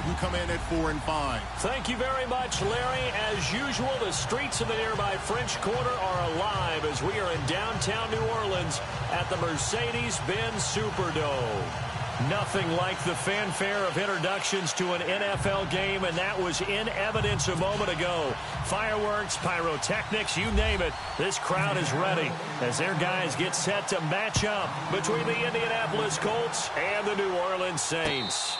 who come in at 4 and 5. Thank you very much, Larry. As usual, the streets of the nearby French Quarter are alive as we are in downtown New Orleans at the Mercedes-Benz Superdome. Nothing like the fanfare of introductions to an NFL game, and that was in evidence a moment ago. Fireworks, pyrotechnics, you name it. This crowd is ready as their guys get set to match up between the Indianapolis Colts and the New Orleans Saints.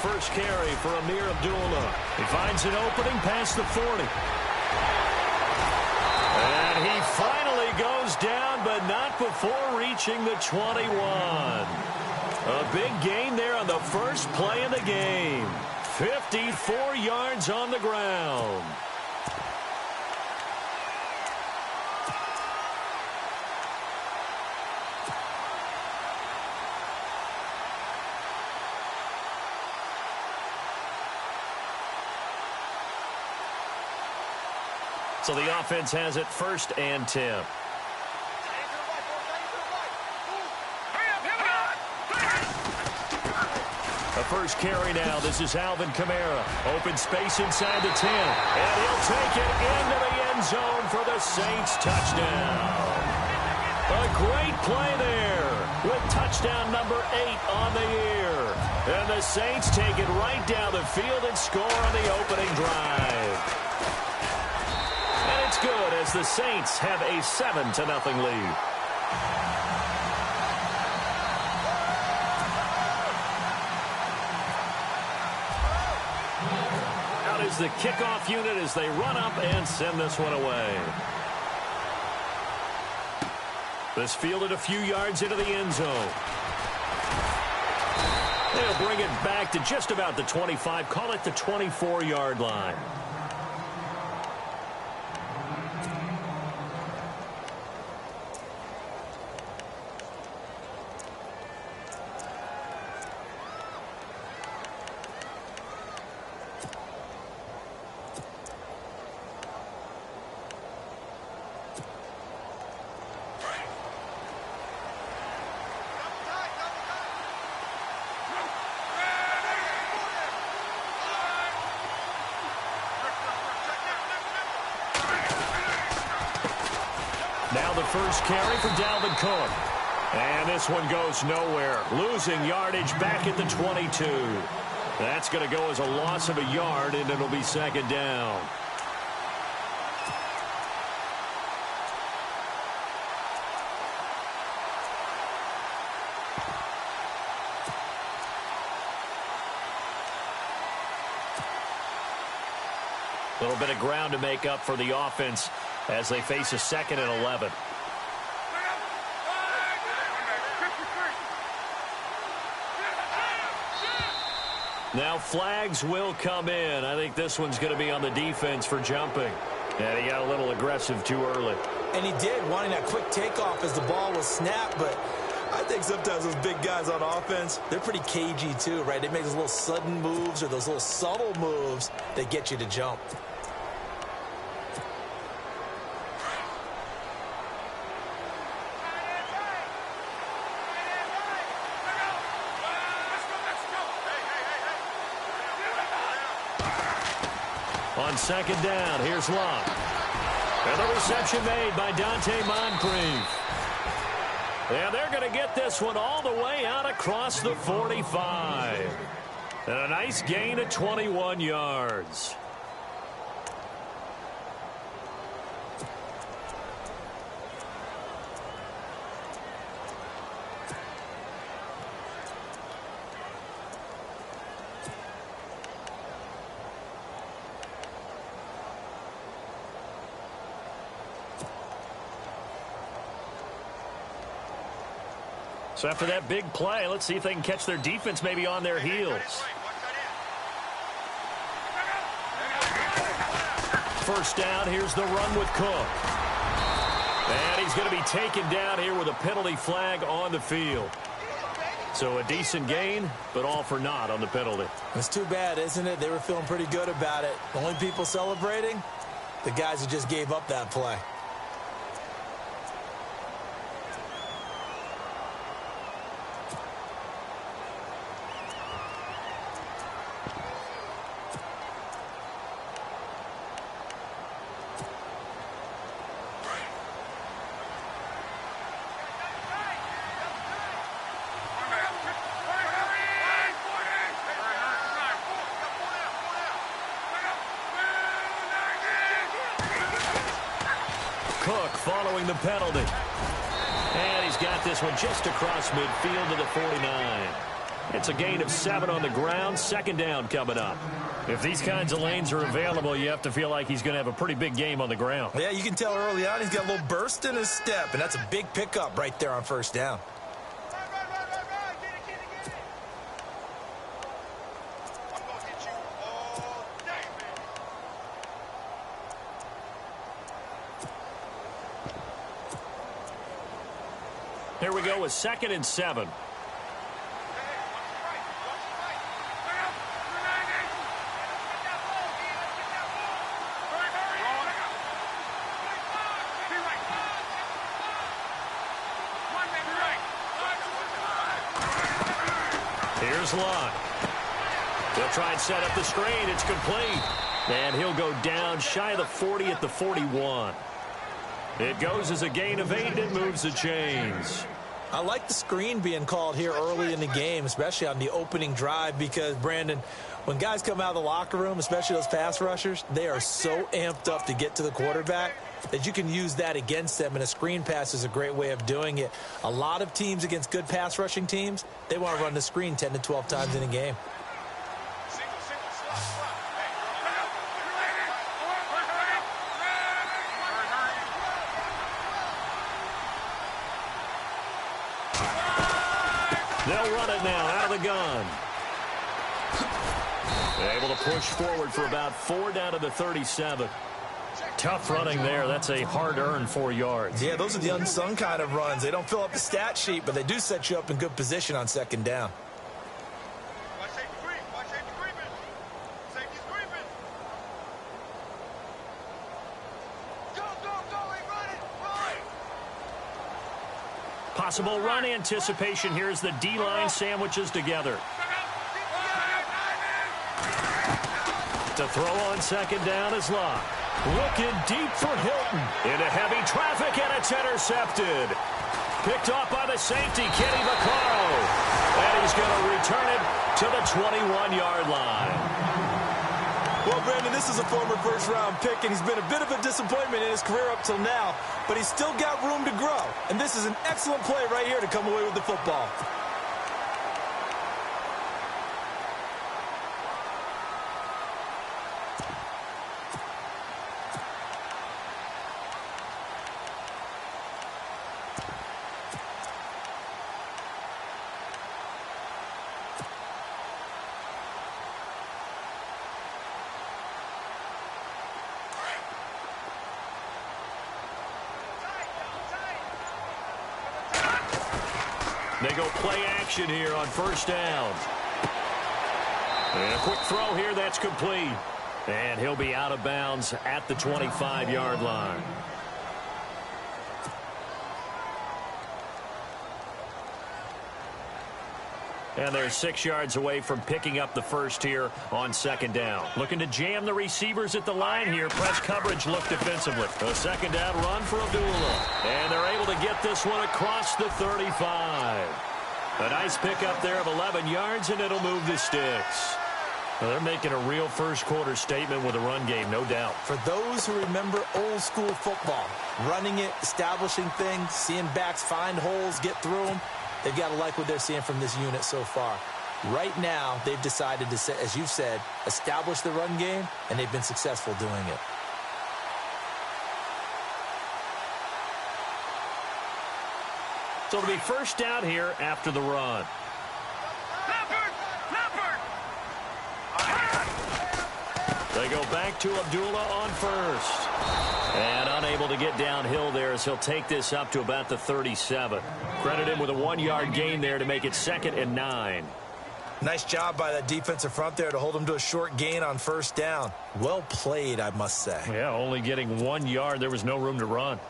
First carry for Amir Abdullah. He finds an opening past the 40. And he finally goes down, but not before reaching the 21. A big gain there on the first play of the game. 54 yards on the ground. So the offense has it 1st and 10. A first carry now. This is Alvin Kamara. Open space inside the 10. And he'll take it into the end zone for the Saints touchdown. A great play there with touchdown number 8 on the year. And the Saints take it right down the field and score on the opening drive. And it's good as the Saints have a 7-0 lead. Out is the kickoff unit as they run up and send this one away. This fielded a few yards into the end zone. They'll bring it back to just about the 25, call it the 24-yard line. Now the first carry for Dalvin Cook. And this one goes nowhere. Losing yardage back at the 22. That's going to go as a loss of a yard, and it'll be 2nd down. A little bit of ground to make up for the offense as they face a 2nd and 11. Now flags will come in. I think this one's going to be on the defense for jumping. And he got a little aggressive too early. And he did, wanting that quick takeoff as the ball was snapped. But I think sometimes those big guys on offense, they're pretty cagey too, right? They make those little sudden moves or those little subtle moves that get you to jump. On 2nd down, here's Locke. And the reception made by Dante Moncrief. And they're going to get this one all the way out across the 45. And a nice gain of 21 yards. So after that big play, let's see if they can catch their defense maybe on their heels. First down, here's the run with Cook. And he's going to be taken down here with a penalty flag on the field. So a decent gain, but all for naught on the penalty. It's too bad, isn't it? They were feeling pretty good about it. The only people celebrating, the guys who just gave up that play. Cook following the penalty. And he's got this one just across midfield to the 49. It's a gain of 7 on the ground. Second down coming up. If these kinds of lanes are available, you have to feel like he's going to have a pretty big game on the ground. Yeah, you can tell early on he's got a little burst in his step, and that's a big pickup right there on first down. Here we go with 2nd and 7. Here's Locke. He'll try and set up the screen. It's complete. And he'll go down shy of the 40 at the 41. It goes as a gain of 8, and it moves the chains. I like the screen being called here early in the game, especially on the opening drive, because, Brandon, when guys come out of the locker room, especially those pass rushers, they are so amped up to get to the quarterback that you can use that against them, and a screen pass is a great way of doing it. A lot of teams against good pass rushing teams, they want to run the screen 10 to 12 times in a game. They'll run it now out of the gun. Able to push forward for about 4 down to the 37. Tough running there. That's a hard-earned 4 yards. Yeah, those are the unsung kind of runs. They don't fill up the stat sheet, but they do set you up in good position on second down. Possible run anticipation here as the D-line sandwiches together. To throw on second down is Locke. Looking deep for Hilton. Into heavy traffic, and it's intercepted. Picked off by the safety, Kenny Vaccaro. And he's going to return it to the 21-yard line. Well, Brandon, this is a former first-round pick, and he's been a bit of a disappointment in his career up till now, but he's still got room to grow, and this is an excellent play right here to come away with the football. They go play action here on first down. And a quick throw here, that's complete. And he'll be out of bounds at the 25-yard line. And they're 6 yards away from picking up the first here on second down. Looking to jam the receivers at the line here. Press coverage look defensively. A second down run for Abdullah. And they're able to get this one across the 35. A nice pickup there of 11 yards, and it'll move the sticks. Well, they're making a real first-quarter statement with a run game, no doubt. For those who remember old-school football, running it, establishing things, seeing backs find holes, get through them, they've got to like what they're seeing from this unit so far. Right now, they've decided to, as you've said, establish the run game, and they've been successful doing it. So it'll be first down here after the run. They go back to Abdullah on first. And unable to get downhill there as he'll take this up to about the 37. Credit him with a 1-yard gain there to make it 2nd and 9. Nice job by that defensive front there to hold him to a short gain on first down. Well played, I must say. Yeah, only getting 1 yard. There was no room to run.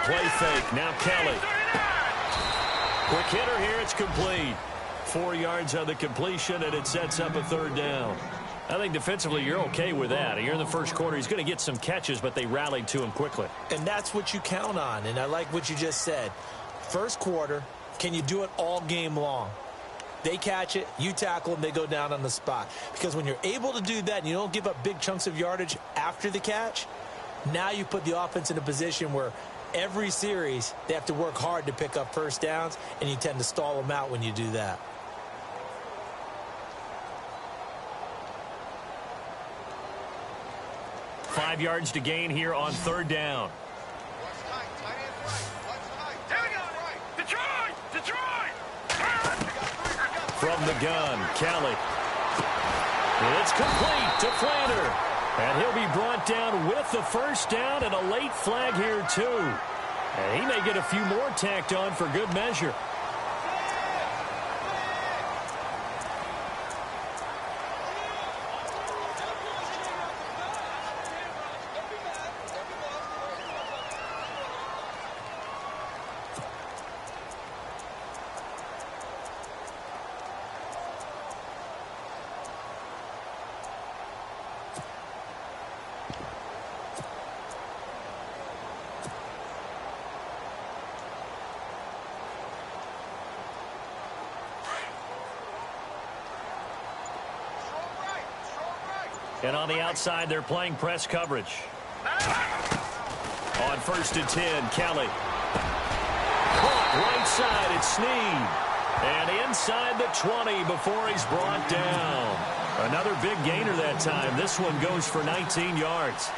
Play fake. Now Kelly. Quick hitter here. It's complete. 4 yards on the completion, and it sets up a 3rd down. I think defensively you're okay with that. Here in the first quarter, he's going to get some catches, but they rallied to him quickly. And that's what you count on, and I like what you just said. First quarter, can you do it all game long? They catch it, you tackle them, they go down on the spot. Because when you're able to do that and you don't give up big chunks of yardage after the catch, now you put the offense in a position where every series, they have to work hard to pick up first downs, and you tend to stall them out when you do that. Five yards to gain here on 3rd down. From the gun, Kelly. It's complete to Flander. And he'll be brought down with the first down and a late flag here, too. And he may get a few more tacked on for good measure. And on the outside, they're playing press coverage. On 1st and 10, Kelly. Caught right side, it's Snead. And inside the 20 before he's brought down. Another big gainer that time. This one goes for 19 yards.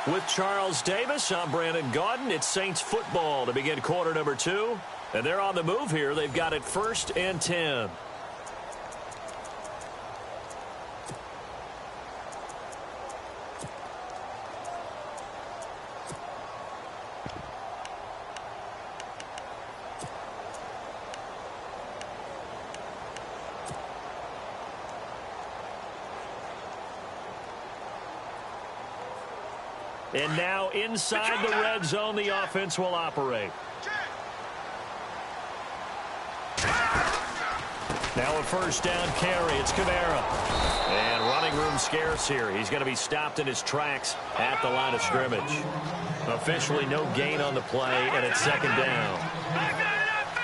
With Charles Davis, I'm Brandon Gaudin. It's Saints football to begin quarter number 2. And they're on the move here. They've got it 1st and 10. And now inside the red zone, the offense will operate. Now a first down carry. It's Kamara. And running room scarce here. He's going to be stopped in his tracks at the line of scrimmage. Officially no gain on the play, and it's 2nd down.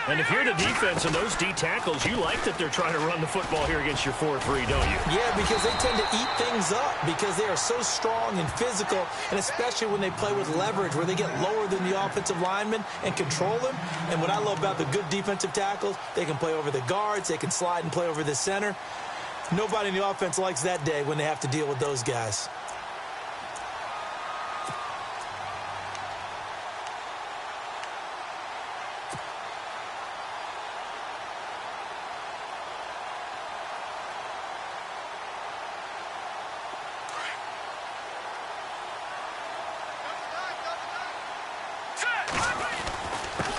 And if you're the defense and those D tackles, you like that they're trying to run the football here against your 4-3, don't you? Yeah, because they tend to eat things up because they are so strong and physical, and especially when they play with leverage where they get lower than the offensive linemen and control them. And what I love about the good defensive tackles, they can play over the guards, they can slide and play over the center. Nobody in the offense likes that day when they have to deal with those guys.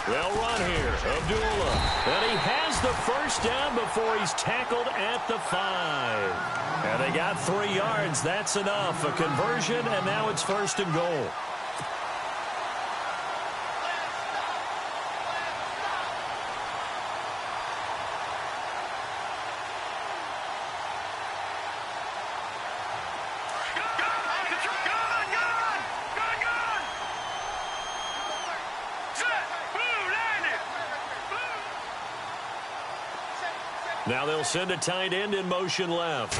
They'll run here. Abdullah. And he has the first down before he's tackled at the 5. And they got 3 yards. That's enough. A conversion, and now it's 1st and goal. Now they'll send a tight end in motion left.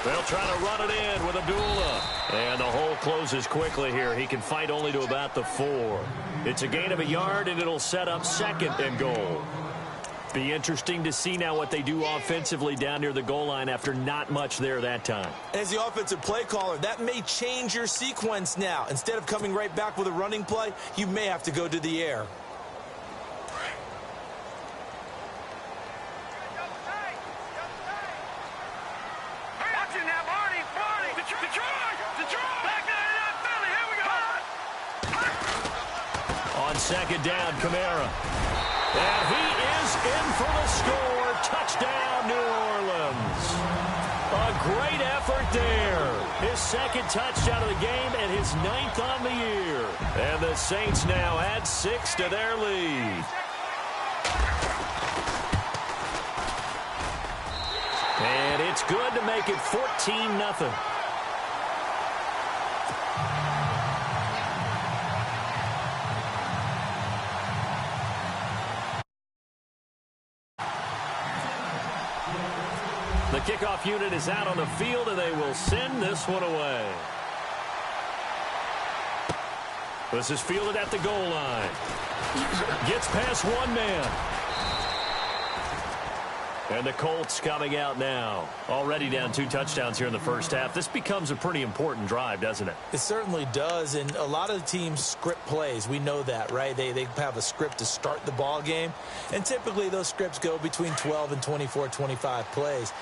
They'll try to run it in with Abdullah. And the hole closes quickly here. He can fight only to about the 4. It's a gain of a yard, and it'll set up 2nd and goal. Be interesting to see now what they do offensively down near the goal line after not much there that time. As the offensive play caller, that may change your sequence now. Instead of coming right back with a running play, you may have to go to the air. On 2nd down, Kamara. And he is in for the score. Touchdown, New Orleans. A great effort there. His 2nd touchdown of the game and his 9th on the year. And the Saints now add 6 to their lead. And it's good to make it 14-0. The kickoff unit is out on the field, and they will send this one away. This is fielded at the goal line. Gets past one man. And the Colts coming out now. Already down 2 touchdowns here in the first half. This becomes a pretty important drive, doesn't it? It certainly does, and a lot of the teams script plays. We know that, right? They have a script to start the ball game, and typically those scripts go between 12 and 24, 25 plays.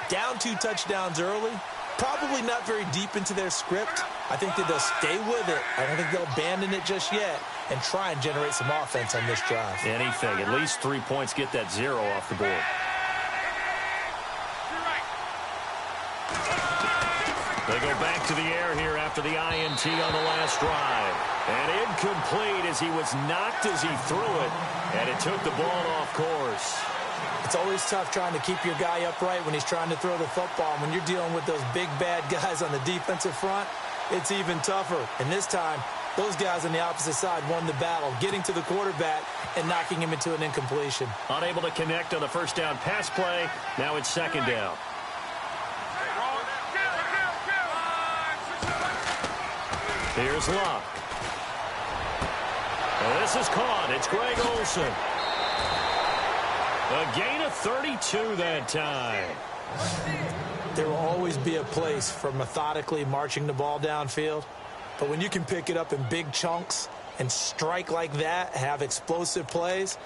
Down 2 touchdowns early, probably not very deep into their script. I think that they'll stay with it. I don't think they'll abandon it just yet and try and generate some offense on this drive. Anything. At least 3 points, get that 0 off the board. They go back to the air here after the INT on the last drive. And incomplete as he was knocked as he threw it. And it took the ball off course. It's always tough trying to keep your guy upright when he's trying to throw the football. And when you're dealing with those big, bad guys on the defensive front, it's even tougher. And this time, those guys on the opposite side won the battle, getting to the quarterback and knocking him into an incompletion. Unable to connect on the first down pass play. Now it's 2nd down. Here's Luck. This is caught. It's Greg Olsen. A gain of 32 that time. There will always be a place for methodically marching the ball downfield. But when you can pick it up in big chunks and strike like that, have explosive plays,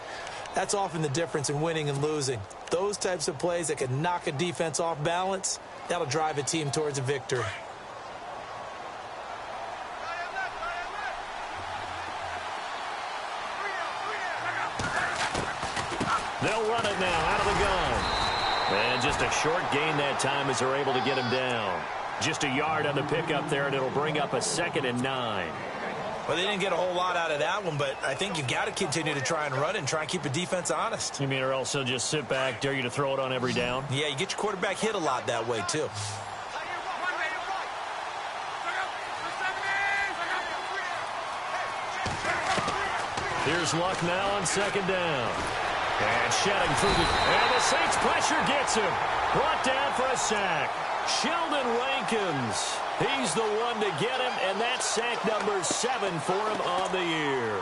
that's often the difference in winning and losing. Those types of plays that can knock a defense off balance, that'll drive a team towards a victory. They'll run it now out of the gun. And just a short gain that time as they're able to get him down. Just a yard on the pickup there, and it'll bring up a 2nd and 9. Well, they didn't get a whole lot out of that one, but I think you've got to continue to try and run it and try and keep the defense honest. You mean or else they'll just sit back, dare you to throw it on every down? Yeah, you get your quarterback hit a lot that way, too. Here's Luck now on 2nd down. And shedding through and the Saints pressure gets him. Brought down for a sack. Sheldon Rankins. He's the one to get him, and that's sack number 7 for him on the year.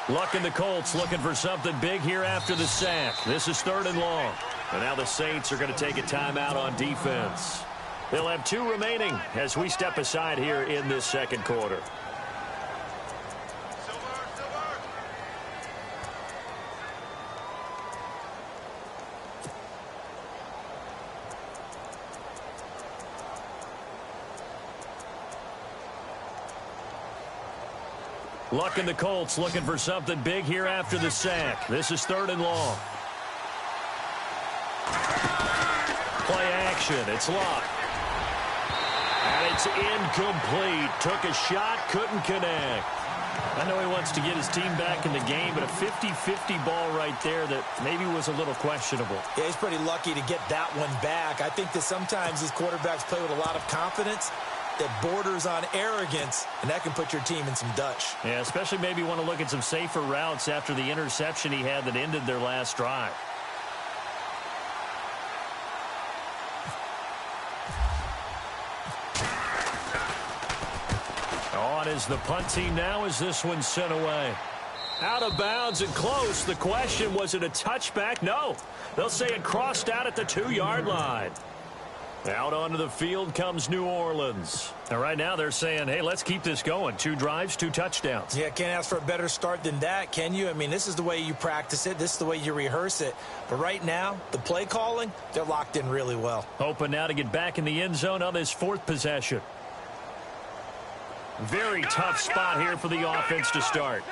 Luck and the Colts looking for something big here after the sack. This is 3rd and long. And now the Saints are going to take a timeout on defense. They'll have 2 remaining as we step aside here in this 2nd quarter. Luck and the Colts looking for something big here after the sack. This is 3rd and long. Play action. It's Luck. And it's incomplete. Took a shot, couldn't connect. I know he wants to get his team back in the game, but a 50-50 ball right there that maybe was a little questionable. Yeah, he's pretty lucky to get that one back. I think that sometimes these quarterbacks play with a lot of confidence that borders on arrogance, and that can put your team in some Dutch. Yeah, especially maybe want to look at some safer routes after the interception he had that ended their last drive. On is the punt team now as this one's sent away. Out of bounds and close. The question, was it a touchback? No. They'll say it crossed out at the 2-yard line. Out onto the field comes New Orleans. And right now they're saying, hey, let's keep this going. 2 drives, 2 touchdowns. Yeah, can't ask for a better start than that, can you? I mean, this is the way you practice it. This is the way you rehearse it. But right now, the play calling, they're locked in really well. Hoping now to get back in the end zone on this 4th possession. Very tough spot here for the offense to start.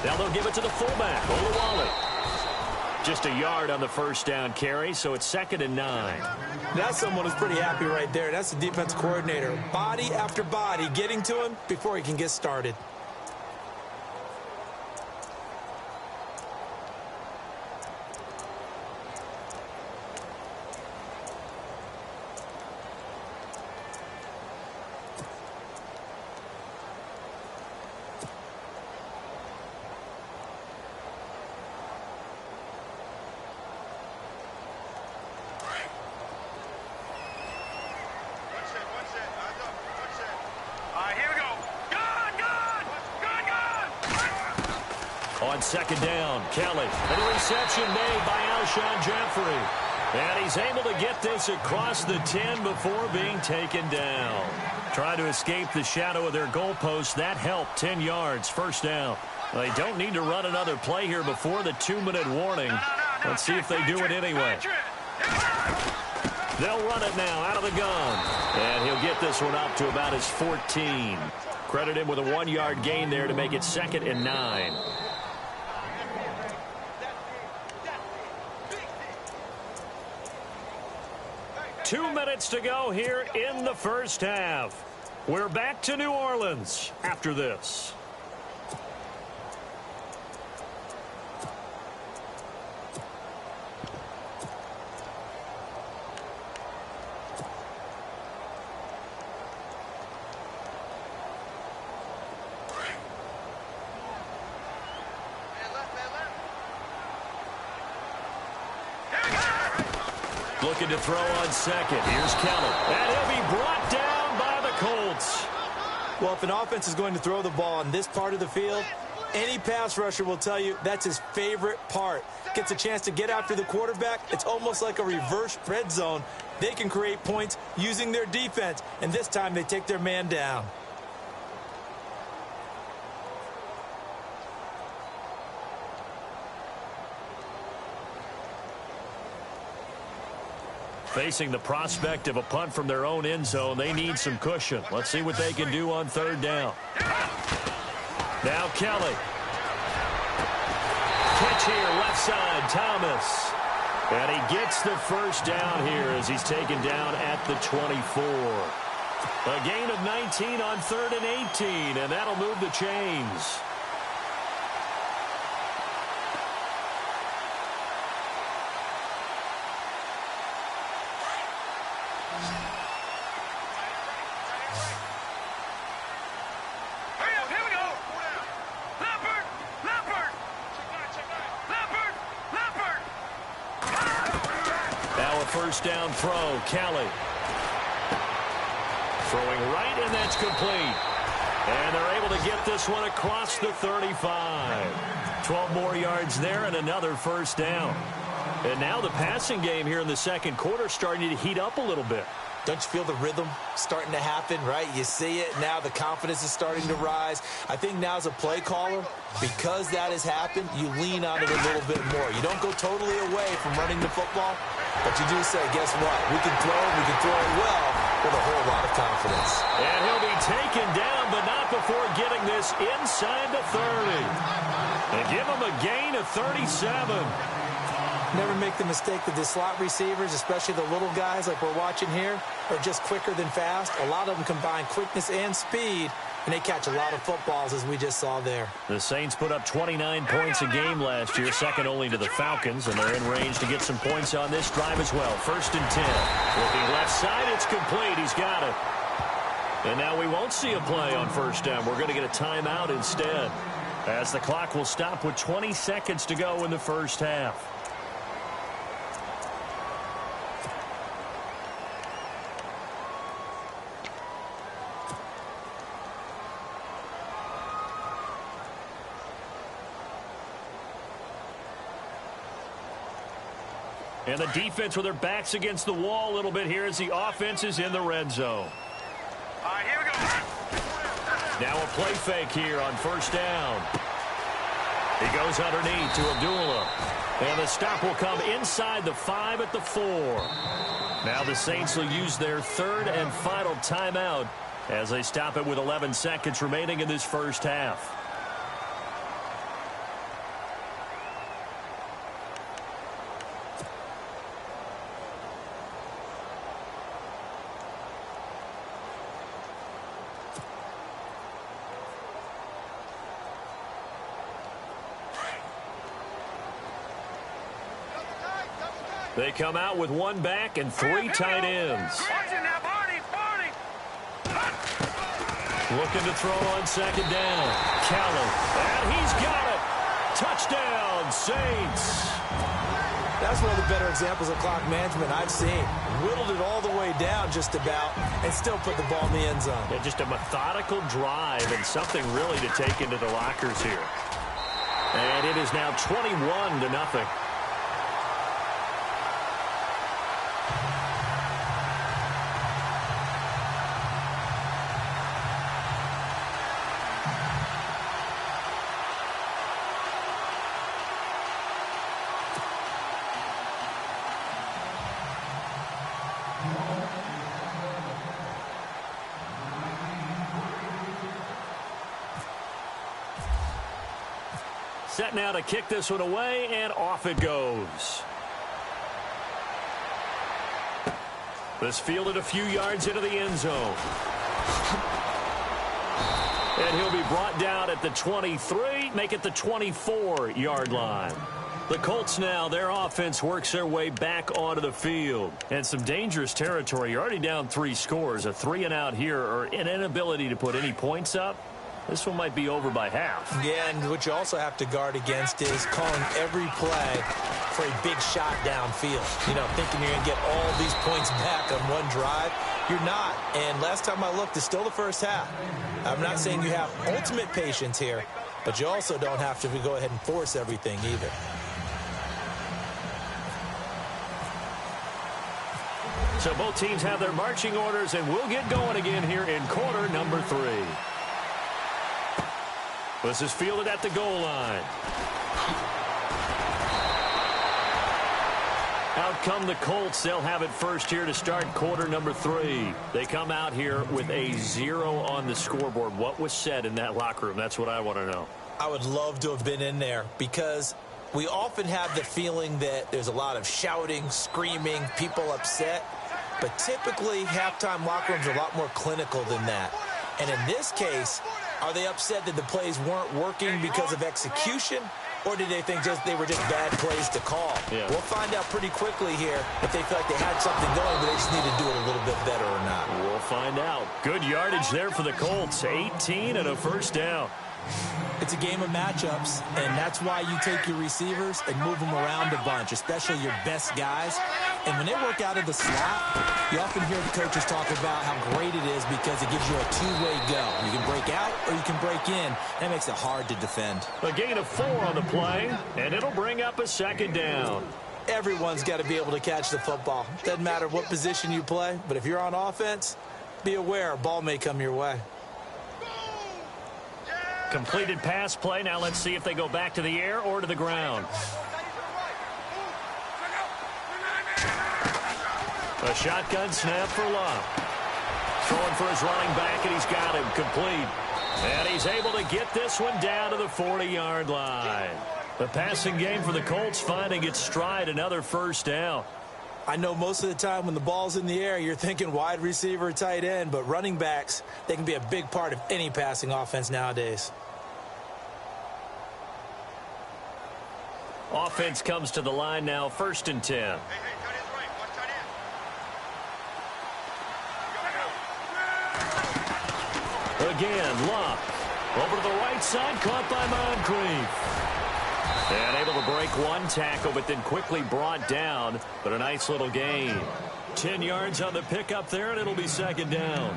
Now they'll give it to the fullback, Olawale. Just a yard on the first down carry, so it's 2nd and 9. That's someone who's pretty happy right there. That's the defense coordinator. Body after body getting to him before he can get started. On 2nd down, Kelly. And a reception made by Alshon Jeffrey. And he's able to get this across the 10 before being taken down. Trying to escape the shadow of their goalpost. That helped. 10 yards, 1st down. Well, they don't need to run another play here before the 2-minute warning. Let's see if they do it anyway. They'll run it now out of the gun. And he'll get this one up to about his 14. Credit him with a 1-yard gain there to make it 2nd and 9. 2 minutes to go here in the first half. We're back to New Orleans after this. Looking to throw on 2nd. Here's Kelly. And he'll be brought down by the Colts. Well, if an offense is going to throw the ball on this part of the field, any pass rusher will tell you that's his favorite part. Gets a chance to get after the quarterback. It's almost like a reverse red zone. They can create points using their defense, and this time they take their man down. Facing the prospect of a punt from their own end zone, they need some cushion. Let's see what they can do on 3rd down. Now Kelly. Catch here, left side, Thomas. And he gets the 1st down here as he's taken down at the 24. A gain of 19 on 3rd and 18, and that'll move the chains. First down throw, Kelly. Throwing right, and that's complete. And they're able to get this one across the 35. 12 more yards there and another 1st down. And now the passing game here in the 2nd quarter starting to heat up a little bit. Don't you feel the rhythm starting to happen, right? You see it. Now the confidence is starting to rise. I think now as a play caller, because that has happened, you lean on it a little bit more. You don't go totally away from running the football, but you do say, guess what? We can throw it well with a whole lot of confidence. And he'll be taken down, but not before getting this inside the 30. And give him a gain of 37. Never make the mistake that the slot receivers, especially the little guys like we're watching here, are just quicker than fast. A lot of them combine quickness and speed, and they catch a lot of footballs, as we just saw there. The Saints put up 29 points a game last year, second only to the Falcons, and they're in range to get some points on this drive as well. 1st and 10. Looking left side, it's complete. He's got it. And now we won't see a play on 1st down. We're going to get a timeout instead, as the clock will stop with 20 seconds to go in the first half. And the defense with their backs against the wall a little bit here as the offense is in the red zone. All right, here we go. Now a play fake here on 1st down. He goes underneath to Abdullah. And the stop will come inside the 5 at the 4. Now the Saints will use their 3rd and final timeout as they stop it with 11 seconds remaining in this first half. They come out with 1 back and 3 tight ends. Looking to throw on 2nd down. Callum, and he's got it. Touchdown, Saints. That's one of the better examples of clock management I've seen. Whittled it all the way down just about and still put the ball in the end zone. Yeah, just a methodical drive and something really to take into the lockers here. And it is now 21-0. Set now to kick this one away, and off it goes. This fielded a few yards into the end zone. And he'll be brought down at the 23, make it the 24-yard line. The Colts now, their offense works their way back onto the field. And some dangerous territory. You're already down 3 scores. A 3-and-out here, or an inability to put any points up. This one might be over by half. Yeah, and what you also have to guard against is calling every play for a big shot downfield. You know, thinking you're going to get all these points back on one drive. You're not. And last time I looked, it's still the first half. I'm not saying you have ultimate patience here, but you also don't have to go ahead and force everything either. So both teams have their marching orders, and we'll get going again here in quarter number 3. This is fielded at the goal line. Out come the Colts. They'll have it first here to start quarter number 3. They come out here with a 0 on the scoreboard. What was said in that locker room? That's what I want to know. I would love to have been in there because we often have the feeling that there's a lot of shouting, screaming, people upset. But typically, halftime locker rooms are a lot more clinical than that. And in this case, are they upset that the plays weren't working because of execution? Or did they think they were just bad plays to call? Yeah. We'll find out pretty quickly here if they feel like they had something going, but they just need to do it a little bit better or not. We'll find out. Good yardage there for the Colts. 18 and a first down. It's a game of matchups, and that's why you take your receivers and move them around a bunch, especially your best guys. And when they work out of the slot, you often hear the coaches talk about how great it is because it gives you a two-way go. You can break out or you can break in. That makes it hard to defend. A gain of 4 on the play, and it'll bring up a 2nd down. Everyone's got to be able to catch the football. Doesn't matter what position you play, but if you're on offense, be aware a ball may come your way. Completed pass play. Now let's see if they go back to the air or to the ground. A shotgun snap for Love. Throwing for his running back, and he's got him complete. And he's able to get this one down to the 40-yard line. The passing game for the Colts finding its stride, another first down. I know most of the time when the ball's in the air, you're thinking wide receiver, tight end, but running backs, they can be a big part of any passing offense nowadays. Offense comes to the line now, 1st and 10. Hey, tight end's right. Watch tight end. Again, Luck. Over to the right side, caught by Moncrief. And able to break one tackle, but then quickly brought down. But a nice little gain. 10 yards on the pickup there, and it'll be 2nd down.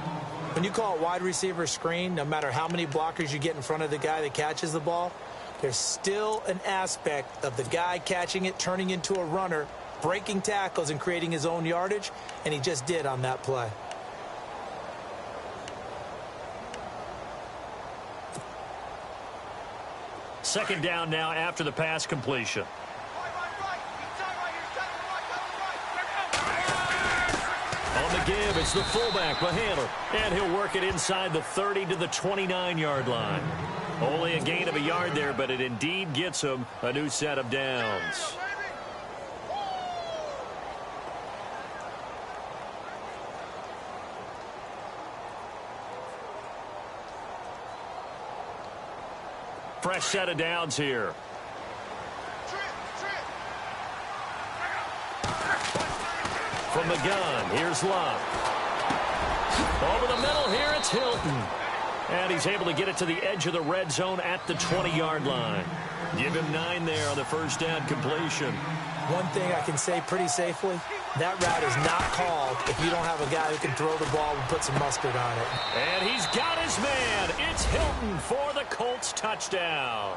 When you call it wide receiver screen, no matter how many blockers you get in front of the guy that catches the ball, there's still an aspect of the guy catching it, turning into a runner, breaking tackles and creating his own yardage, and he just did on that play. Second down now after the pass completion. On the give, it's the fullback, Mahana, and he'll work it inside the 30 to the 29-yard line. Only a gain of a yard there, but it indeed gets him a new set of downs. Fresh set of downs here. From the gun, here's Luck. Over the middle here, it's Hilton. And he's able to get it to the edge of the red zone at the 20-yard line. Give him 9 there on the first down completion. One thing I can say pretty safely, that route is not called if you don't have a guy who can throw the ball and put some mustard on it. And he's got his man. It's Hilton for the Colts touchdown.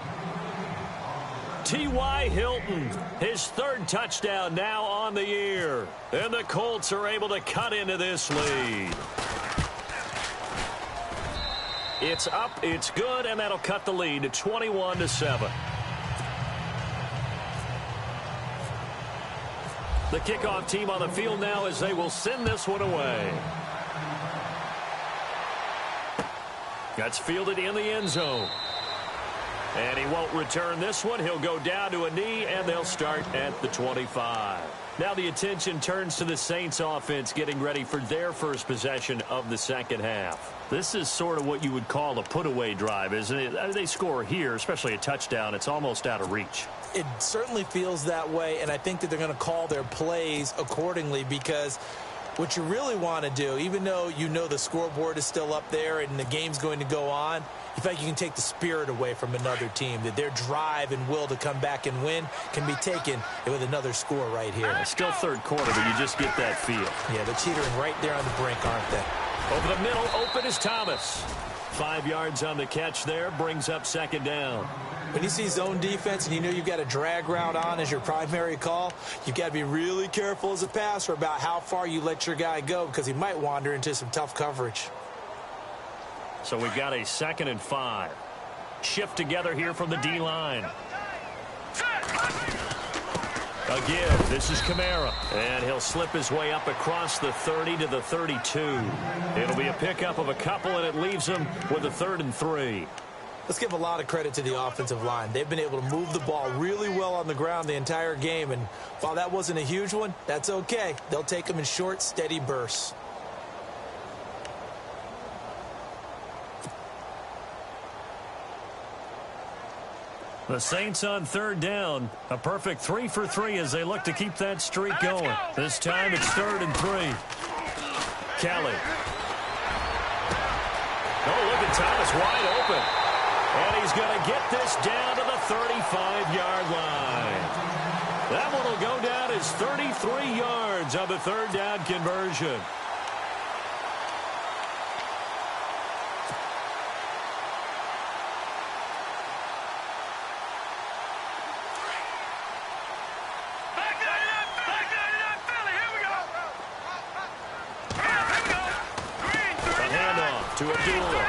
T.Y. Hilton, his 3rd touchdown now on the year. And the Colts are able to cut into this lead. It's up, it's good, and that'll cut the lead to 21-7. The kickoff team on the field now as they will send this one away. That's fielded in the end zone. And he won't return this one. He'll go down to a knee, and they'll start at the 25. Now the attention turns to the Saints offense getting ready for their first possession of the second half. This is sort of what you would call a put-away drive, isn't it? They score here, especially a touchdown. It's almost out of reach. It certainly feels that way, and I think that they're going to call their plays accordingly because what you really want to do, even though you know the scoreboard is still up there and the game's going to go on, you feel like you can take the spirit away from another team, that their drive and will to come back and win can be taken with another score right here. It's still 3rd quarter, but you just get that feel. Yeah, they're teetering right there on the brink, aren't they? Over the middle, open is Thomas. 5 yards on the catch there, brings up 2nd down. When you see zone defense and you know you've got a drag route on as your primary call, you've got to be really careful as a passer about how far you let your guy go because he might wander into some tough coverage. So we've got a 2nd and 5. Shift together here from the D-line. A give. This is Kamara. And he'll slip his way up across the 30 to the 32. It'll be a pickup of a couple, and it leaves him with a 3rd and 3. Let's give a lot of credit to the offensive line. They've been able to move the ball really well on the ground the entire game, and while that wasn't a huge one, that's okay. They'll take them in short, steady bursts. The Saints on 3rd down. A perfect 3 for 3 as they look to keep that streak going. This time it's 3rd and 3. Kelly. Oh, look at Thomas wide open. And he's going to get this down to the 35-yard line. That one will go down as 33 yards on the 3rd down conversion. To Abdullah.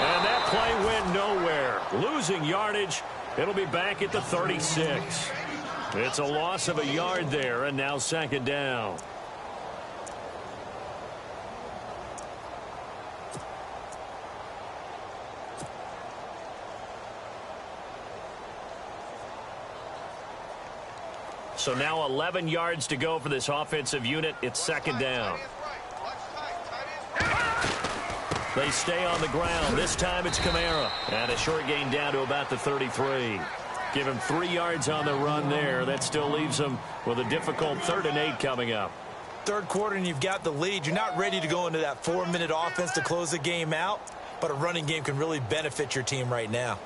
And that play went nowhere. Losing yardage. It'll be back at the 36. It's a loss of a yard there, and now 2nd down. So now 11 yards to go for this offensive unit. It's second down. They stay on the ground. This time it's Kamara. And a short gain down to about the 33. Give him 3 yards on the run there. That still leaves him with a difficult 3rd and 8 coming up. Third quarter and you've got the lead. You're not ready to go into that 4-minute offense to close the game out, but a running game can really benefit your team right now.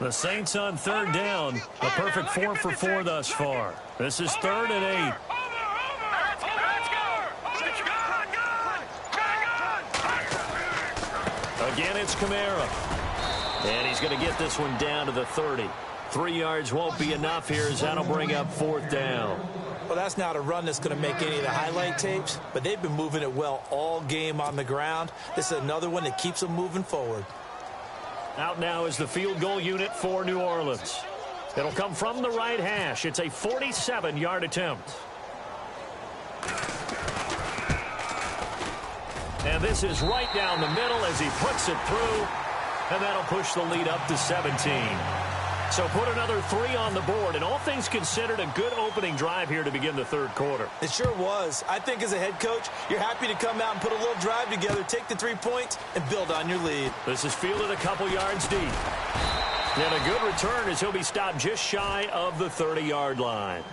The Saints on 3rd down. A perfect 4 for 4 thus far. This is 3rd and 8. Again, it's Kamara. And he's going to get this one down to the 30. 3 yards won't be enough here as that'll bring up 4th down. Well, that's not a run that's going to make any of the highlight tapes, but they've been moving it well all game on the ground. This is another one that keeps them moving forward. Out now is the field goal unit for New Orleans. It'll come from the right hash. It's a 47-yard attempt. And this is right down the middle as he puts it through. And that'll push the lead up to 17. So put another 3 on the board. And all things considered, a good opening drive here to begin the 3rd quarter. It sure was. I think as a head coach, you're happy to come out and put a little drive together, take the 3 points, and build on your lead. This is fielded a couple yards deep. And a good return as he'll be stopped just shy of the 30-yard line.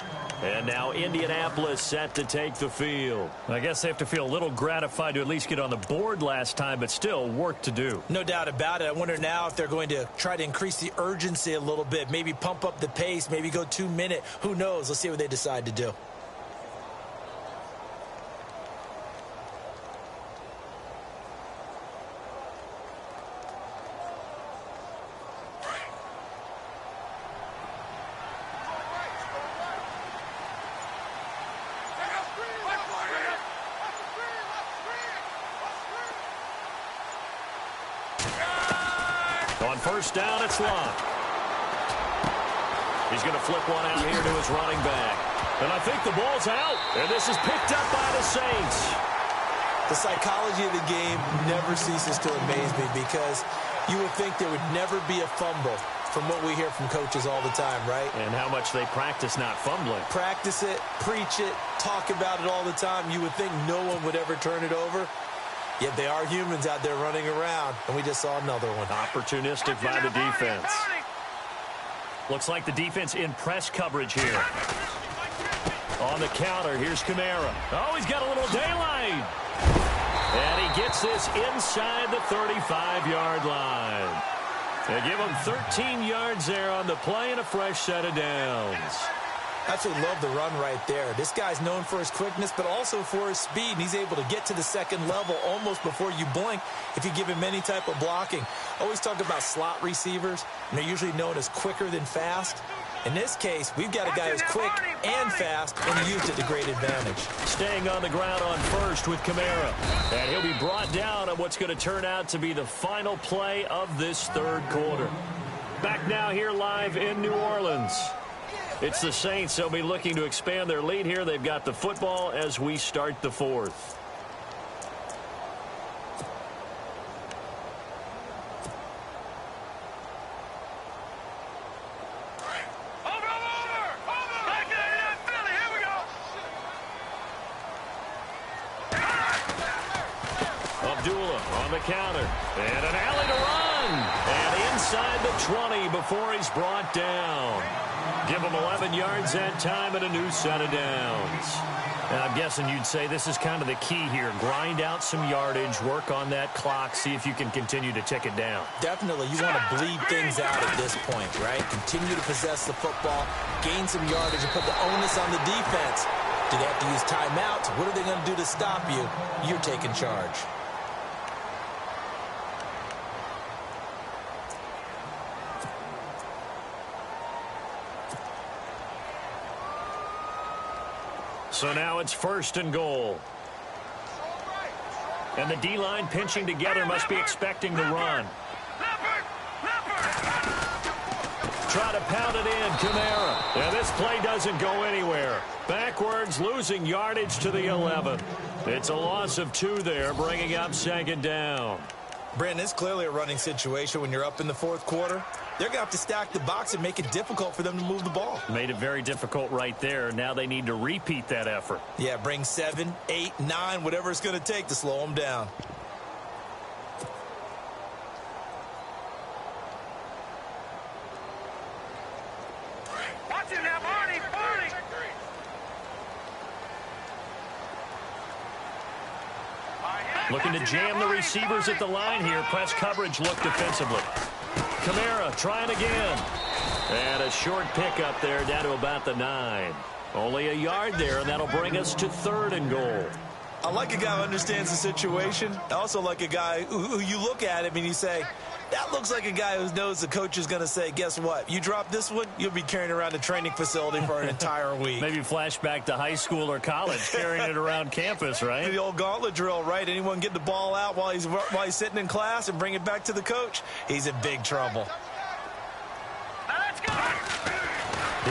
And now Indianapolis set to take the field. I guess they have to feel a little gratified to at least get on the board last time, but still work to do. No doubt about it. I wonder now if they're going to try to increase the urgency a little bit, maybe pump up the pace, maybe go 2-minute. Who knows? Let's see what they decide to do. On 1st down, it's Lott. He's going to flip one out here to his running back. And I think the ball's out. And this is picked up by the Saints. The psychology of the game never ceases to amaze me because you would think there would never be a fumble from what we hear from coaches all the time, right? And how much they practice not fumbling. Practice it, preach it, talk about it all the time. You would think no one would ever turn it over. Yet they are humans out there running around, and we just saw another one. Opportunistic by the defense. Looks like the defense in press coverage here. On the counter, here's Kamara. Oh, he's got a little daylight. And he gets this inside the 35-yard line. They give him 13 yards there on the play and a fresh set of downs. Absolutely love the run right there. This guy's known for his quickness, but also for his speed, and he's able to get to the second level almost before you blink if you give him any type of blocking. Always talk about slot receivers, and they're usually known as quicker than fast. In this case, we've got a guy who's quick and fast, and he used it to great advantage. Staying on the ground on 1st with Kamara. And he'll be brought down on what's going to turn out to be the final play of this 3rd quarter. Back now here live in New Orleans. It's the Saints. They'll be looking to expand their lead here. They've got the football as we start the 4th. Abdullah on the counter. And an alley to run. And inside the 20 before he's brought down. Give him 11 yards that time and a new set of downs. And I'm guessing you'd say this is kind of the key here. Grind out some yardage, work on that clock, see if you can continue to tick it down. Definitely. You want to bleed things out at this point, right? Continue to possess the football, gain some yardage, and put the onus on the defense. Do they have to use timeouts? What are they going to do to stop you? You're taking charge. So now it's 1st and goal. And the D-line pinching together must be expecting the run. try to pound it in. Kamara. And this play doesn't go anywhere. Backwards, losing yardage to the 11. It's a loss of 2 there, bringing up 2nd down. Brandon, it's clearly a running situation when you're up in the 4th quarter. They're going to have to stack the box and make it difficult for them to move the ball. Made it very difficult right there. Now they need to repeat that effort. Yeah, bring 7, 8, 9, whatever it's going to take to slow them down. Watch it now, Barney! Barney! Looking to jam the receivers at the line here. Press coverage look defensively. Kamara trying again. And a short pickup there down to about the 9. Only a yard there, and that'll bring us to 3rd and goal. I like a guy who understands the situation. I also like a guy who you look at him and you say, that looks like a guy who knows the coach is going to say, guess what? You drop this one, you'll be carrying around a training facility for an entire week. Maybe flashback to high school or college, carrying it around campus, right? The old gauntlet drill, right? Anyone get the ball out while he's sitting in class and bring it back to the coach, he's in big trouble. Let's go!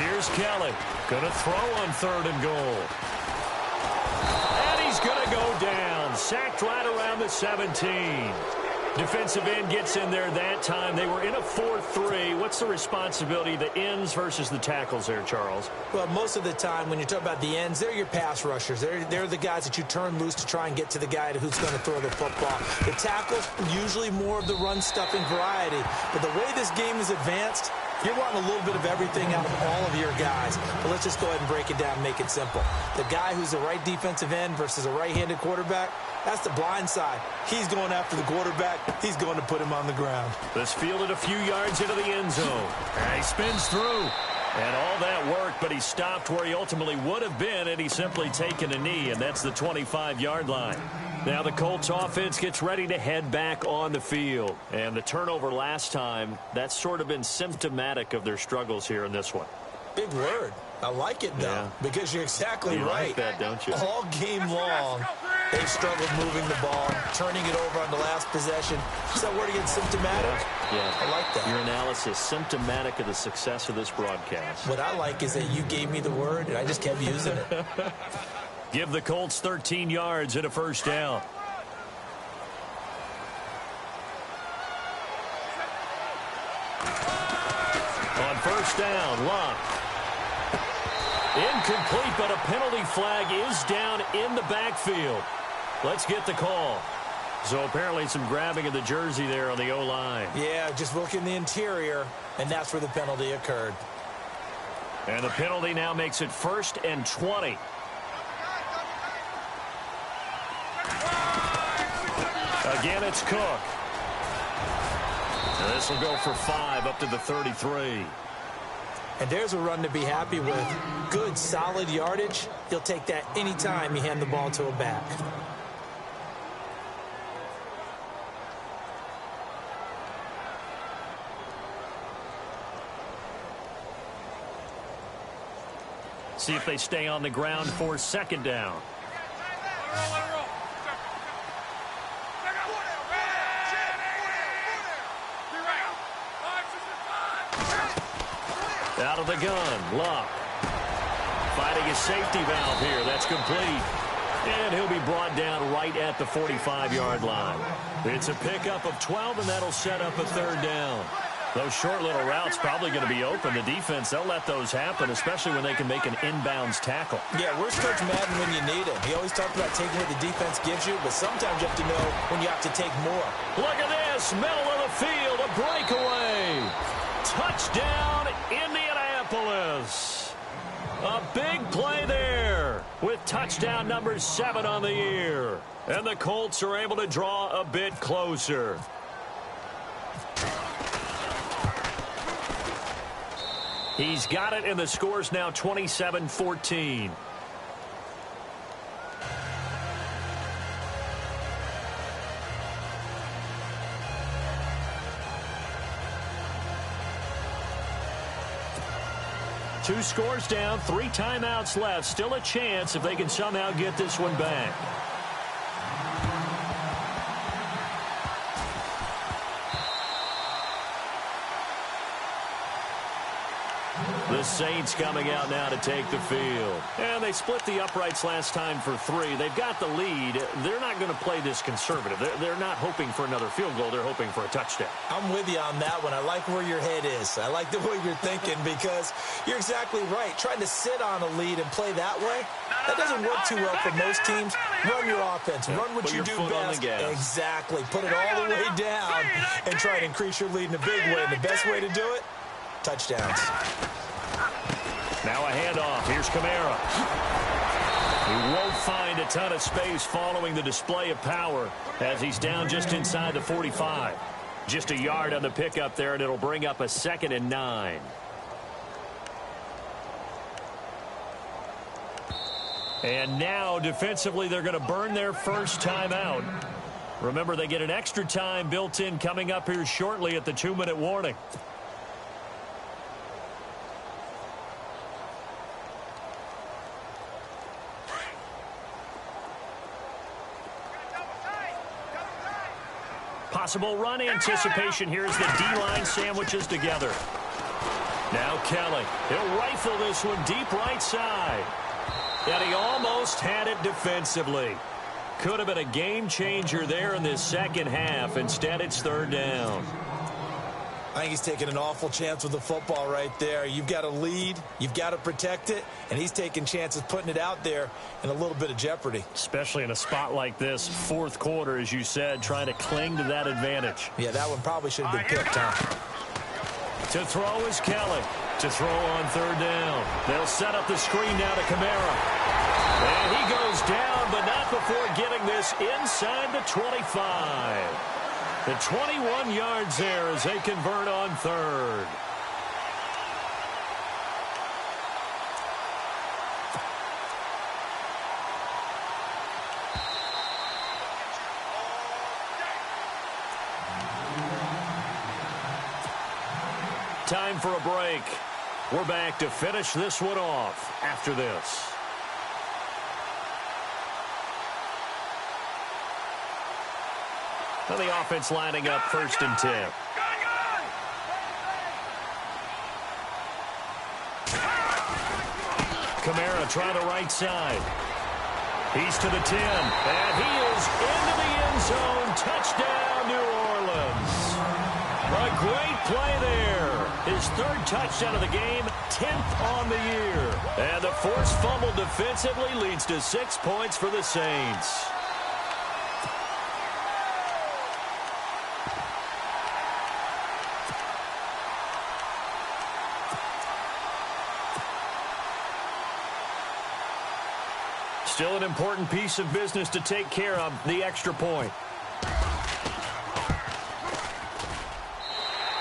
Here's Kelly. Going to throw on 3rd and goal. And he's going to go down. Sacked right around the 17. Defensive end gets in there that time. They were in a 4-3. What's the responsibility, the ends versus the tackles there, Charles? Well, most of the time when you talk about the ends, they're your pass rushers. They're the guys that you turn loose to try and get to the guy who's going to throw the football. The tackles, usually more of the run-stuffing variety. But the way this game is advanced, you're wanting a little bit of everything out of all of your guys. But let's just go ahead and break it down and make it simple. The guy who's the right defensive end versus a right-handed quarterback, that's the blind side. He's going after the quarterback. He's going to put him on the ground. This fielded a few yards into the end zone. And he spins through. And all that worked, but he stopped where he ultimately would have been had he simply taken a knee, and that's the 25-yard line. Now the Colts offense gets ready to head back on the field. And the turnover last time, that's sort of been symptomatic of their struggles here in this one. Big word. I like it, though, because you're exactly you right. Like that, don't you? All game long, they've struggled moving the ball, turning it over on the last possession. Is that word again, symptomatic? Yeah. I like that. Your analysis, symptomatic of the success of this broadcast. What I like is that you gave me the word, and I just kept using it. Give the Colts 13 yards and a 1st down. On 1st down, Locke. Incomplete, but a penalty flag is down in the backfield. Let's get the call. So apparently some grabbing of the jersey there on the O-line. Yeah, just look in the interior, and that's where the penalty occurred. And the penalty now makes it 1st and 20. Again, it's Cook. And this will go for 5 up to the 33. And there's a run to be happy with. Good, solid yardage. You'll take that anytime you hand the ball to a back. See if they stay on the ground for 2nd down. Out of the gun, Locke. Fighting a safety valve here. That's complete. And he'll be brought down right at the 45-yard line. It's a pickup of 12, and that'll set up a 3rd down. Those short little routes probably going to be open. The defense, they'll let those happen, especially when they can make an inbounds tackle. Yeah, where's Coach Madden when you need him? He always talked about taking what the defense gives you, but sometimes you have to know when you have to take more. Look at this. Middle of the field, a breakaway. Touchdown, Indianapolis. A big play there with touchdown number 7 on the year. And the Colts are able to draw a bit closer. He's got it, and the score's now 27-14. Two scores down, 3 timeouts left. Still a chance if they can somehow get this one back. The Saints coming out now to take the field. And they split the uprights last time for 3. They've got the lead. They're not going to play this conservative. They're not hoping for another field goal. They're hoping for a touchdown. I'm with you on that one. I like where your head is. I like the way you're thinking because you're exactly right. Trying to sit on a lead and play that way, that doesn't work too well for most teams. Run your offense. Run what you do best. Exactly. Put it all the way down and try and increase your lead in a big way. And the best way to do it, touchdowns. Now a handoff. Here's Kamara. He won't find a ton of space following the display of power as he's down just inside the 45. Just a yard on the pickup there, and it'll bring up a 2nd and 9. And now, defensively, they're going to burn their first time out. Remember, they get an extra time built in coming up here shortly at the 2-minute warning. Possible run anticipation here as the D-line sandwiches together. Now Kelly. He'll rifle this one deep right side. And he almost had it defensively. Could have been a game changer there in this second half. Instead, it's 3rd down. I think he's taking an awful chance with the football right there. You've got to lead, you've got to protect it, and he's taking chances putting it out there in a little bit of jeopardy. Especially in a spot like this, 4th quarter, as you said, trying to cling to that advantage. Yeah, that one probably should have been picked, huh? To throw is Kelly. To throw on 3rd down. They'll set up the screen now to Kamara. And he goes down, but not before getting this inside the 25. The 21 yards there as they convert on 3rd. Time for a break. We're back to finish this one off after this. Well, the offense lining up 1st and 10. Kamara trying to right side. He's to the 10. And he is into the end zone. Touchdown, New Orleans. A great play there. His 3rd touchdown of the game, 10th on the year. And the forced fumble defensively leads to 6 points for the Saints. Still an important piece of business to take care of, the extra point.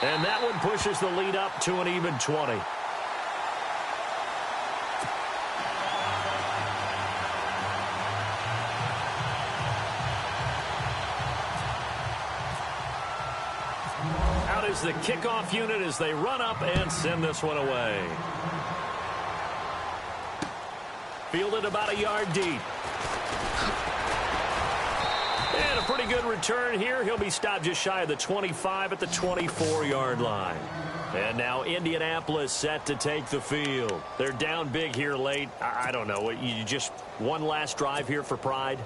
And that one pushes the lead up to an even 20. Out is the kickoff unit as they run up and send this one away. Fielded about a yard deep. And a pretty good return here. He'll be stopped just shy of the 25 at the 24-yard line. And now Indianapolis set to take the field. They're down big here late. I don't know. You just one last drive here for pride?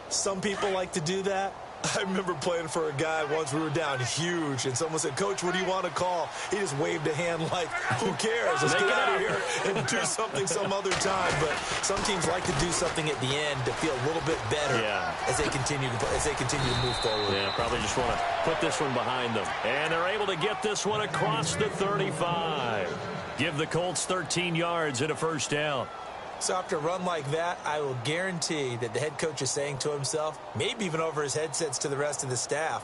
Some people like to do that. I remember playing for a guy once. We were down huge, and someone said, "Coach, what do you want to call?" He just waved a hand like, who cares? Let's get out of here and do something some other time. But some teams like to do something at the end to feel a little bit better as they continue to move forward. Yeah, probably just want to put this one behind them. And they're able to get this one across the 35. Give the Colts 13 yards and a 1st down. So after a run like that, I will guarantee that the head coach is saying to himself, maybe even over his headsets to the rest of the staff,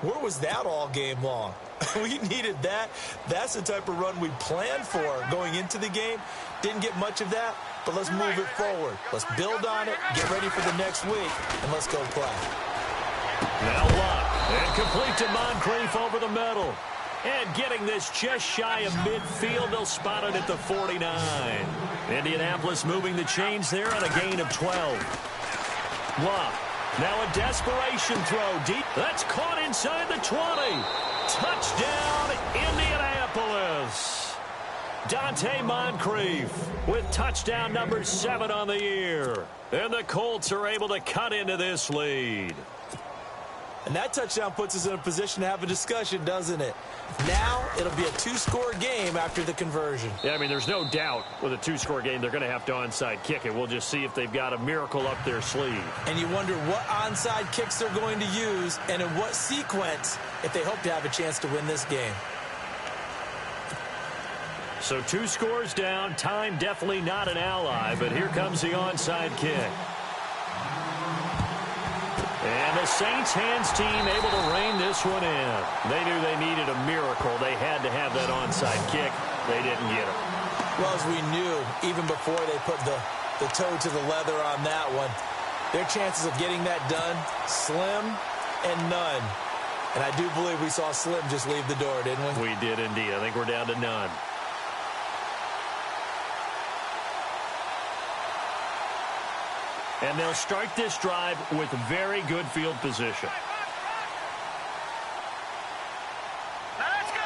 where was that all game long? We needed that. That's the type of run we planned for going into the game. Didn't get much of that, but let's move it forward. Let's build on it, get ready for the next week, and let's go play. Now Lott, and complete to Moncrief over the middle. And getting this just shy of midfield, they'll spot it at the 49. Indianapolis moving the chains there on a gain of 12. Lott, now a desperation throw deep. That's caught inside the 20. Touchdown, Indianapolis. Dante Moncrief with touchdown number 7 on the year. And the Colts are able to cut into this lead. And that touchdown puts us in a position to have a discussion, doesn't it? Now it'll be a 2-score game after the conversion. Yeah, I mean, there's no doubt with a 2-score game they're going to have to onside kick it. We'll just see if they've got a miracle up their sleeve. And you wonder what onside kicks they're going to use and in what sequence if they hope to have a chance to win this game. So 2 scores down. Time definitely not an ally, but here comes the onside kick. And the Saints hands team able to rein this one in. They knew they needed a miracle. They had to have that onside kick. They didn't get it. Well, as we knew, even before they put the toe to the leather on that one, their chances of getting that done, slim and none. And I do believe we saw Slim just leave the door, didn't we? We did indeed. I think we're down to none. And they'll start this drive with very good field position. Let's go.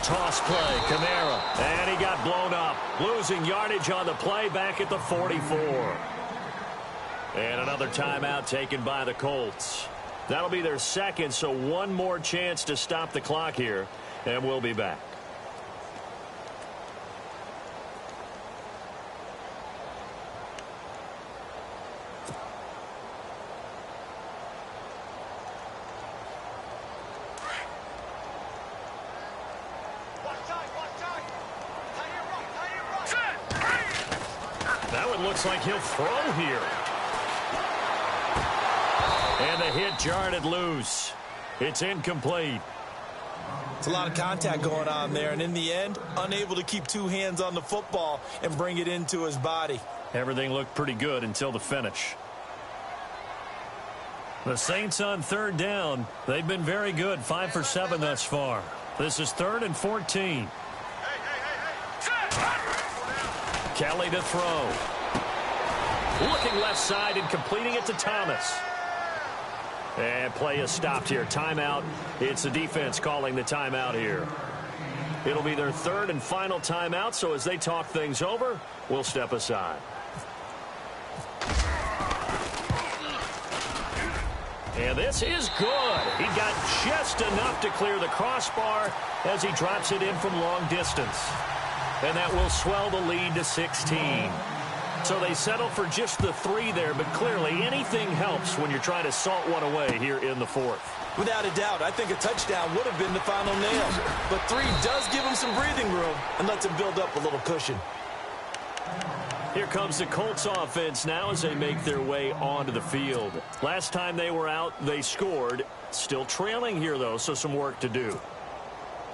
Toss play, Kamara. And he got blown up. Losing yardage on the play back at the 44. And another timeout taken by the Colts. That'll be their second, so one more chance to stop the clock here. And we'll be back. That one looks like he'll throw here. And the hit jarred it loose. It's incomplete. It's a lot of contact going on there, and in the end, unable to keep 2 hands on the football and bring it into his body. Everything looked pretty good until the finish. The Saints on 3rd down. They've been very good, 5 for 7 thus far. This is 3rd and 14. Kelly to throw. Looking left side and completing it to Thomas. And play is stopped here. Timeout. It's the defense calling the timeout here. It'll be their 3rd and final timeout, so as they talk things over, we'll step aside. And this is good. He got just enough to clear the crossbar as he drops it in from long distance. And that will swell the lead to 16. So they settle for just the 3 there, but clearly anything helps when you're trying to salt one away here in the 4th. Without a doubt, I think a touchdown would have been the final nail. But 3 does give him some breathing room and lets him build up a little cushion. Here comes the Colts offense now as they make their way onto the field. Last time they were out, they scored. Still trailing here, though, so some work to do.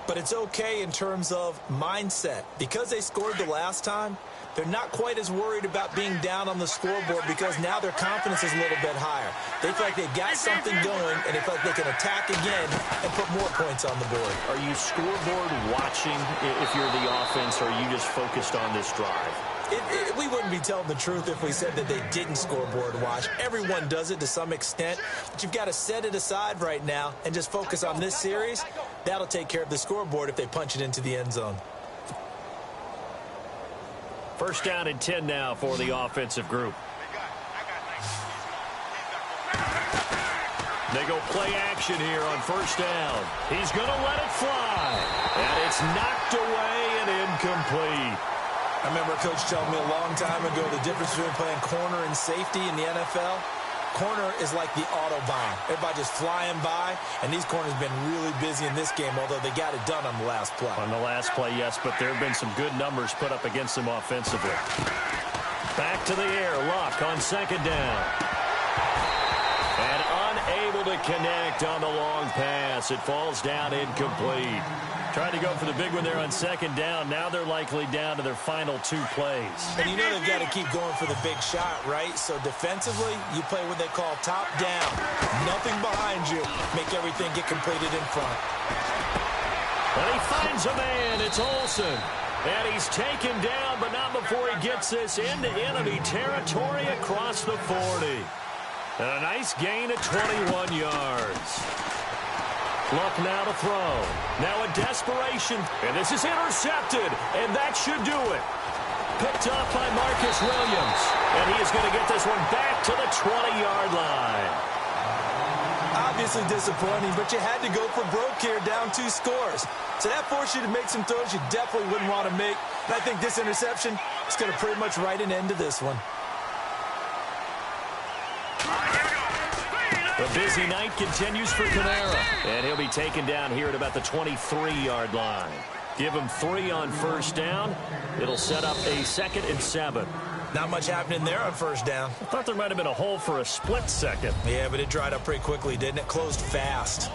But it's okay in terms of mindset. Because they scored the last time, they're not quite as worried about being down on the scoreboard because now their confidence is a little bit higher. They feel like they got something going, and they feel like they can attack again and put more points on the board. Are you scoreboard watching if you're the offense, or are you just focused on this drive? We wouldn't be telling the truth if we said that they didn't scoreboard watch. Everyone does it to some extent, but you've got to set it aside right now and just focus on this series. That'll take care of the scoreboard if they punch it into the end zone. First down and 10 now for the offensive group. They go play action here on first down. He's going to let it fly. And it's knocked away and incomplete. I remember a coach telling me a long time ago the difference between playing corner and safety in the NFL. Corner is like the Autobahn. Everybody just flying by, and these corners have been really busy in this game, although they got it done on the last play. On the last play, yes, but there have been some good numbers put up against them offensively. Back to the air, Luck on second down. And unable to connect on the long pass. It falls down incomplete. Trying to go for the big one there on second down. Now they're likely down to their final 2 plays. And you know they've got to keep going for the big shot, right? So defensively, you play what they call top down. Nothing behind you. Make everything get completed in front. And he finds a man. It's Olsen. And he's taken down, but not before he gets this into enemy territory across the 40. And a nice gain of 21 yards. Luck now to throw. Now a desperation, and this is intercepted, and that should do it. Picked up by Marcus Williams, and he is going to get this one back to the 20-yard line. Obviously disappointing, but you had to go for broke here, down 2 scores. So that forced you to make some throws you definitely wouldn't want to make. And I think this interception is going to pretty much write an end to this one. The busy night continues for Kamara, and he'll be taken down here at about the 23-yard line. Give him 3 on first down. It'll set up a 2nd and 7. Not much happening there on first down. I thought there might have been a hole for a split second. Yeah, but it dried up pretty quickly, didn't it? Closed fast.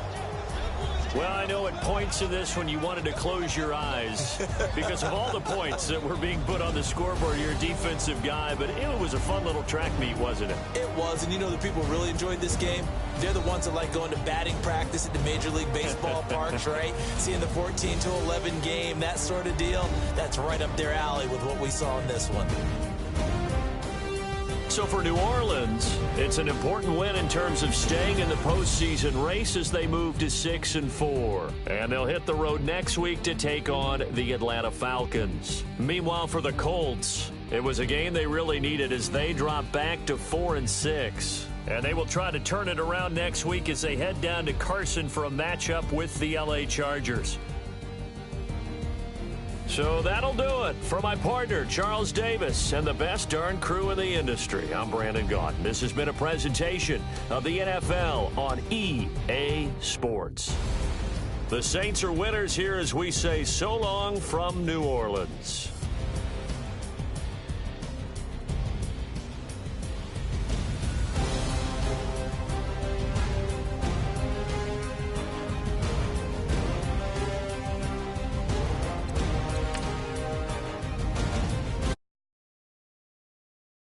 Well, I know at points of this when you wanted to close your eyes because of all the points that were being put on the scoreboard. You're a defensive guy, but it was a fun little track meet, wasn't it? It was, and you know the people really enjoyed this game? They're the ones that like going to batting practice at the Major League Baseball parks, right? Seeing the 14-11 game, that sort of deal. That's right up their alley with what we saw in this one. So for New Orleans, it's an important win in terms of staying in the postseason race as they move to 6-4. And they'll hit the road next week to take on the Atlanta Falcons. Meanwhile, for the Colts, it was a game they really needed as they drop back to 4-6. And they will try to turn it around next week as they head down to Carson for a matchup with the LA Chargers. So that'll do it. For my partner, Charles Davis, and the best darn crew in the industry, I'm Brandon Gaudin. This has been a presentation of the NFL on EA Sports. The Saints are winners here as we say so long from New Orleans.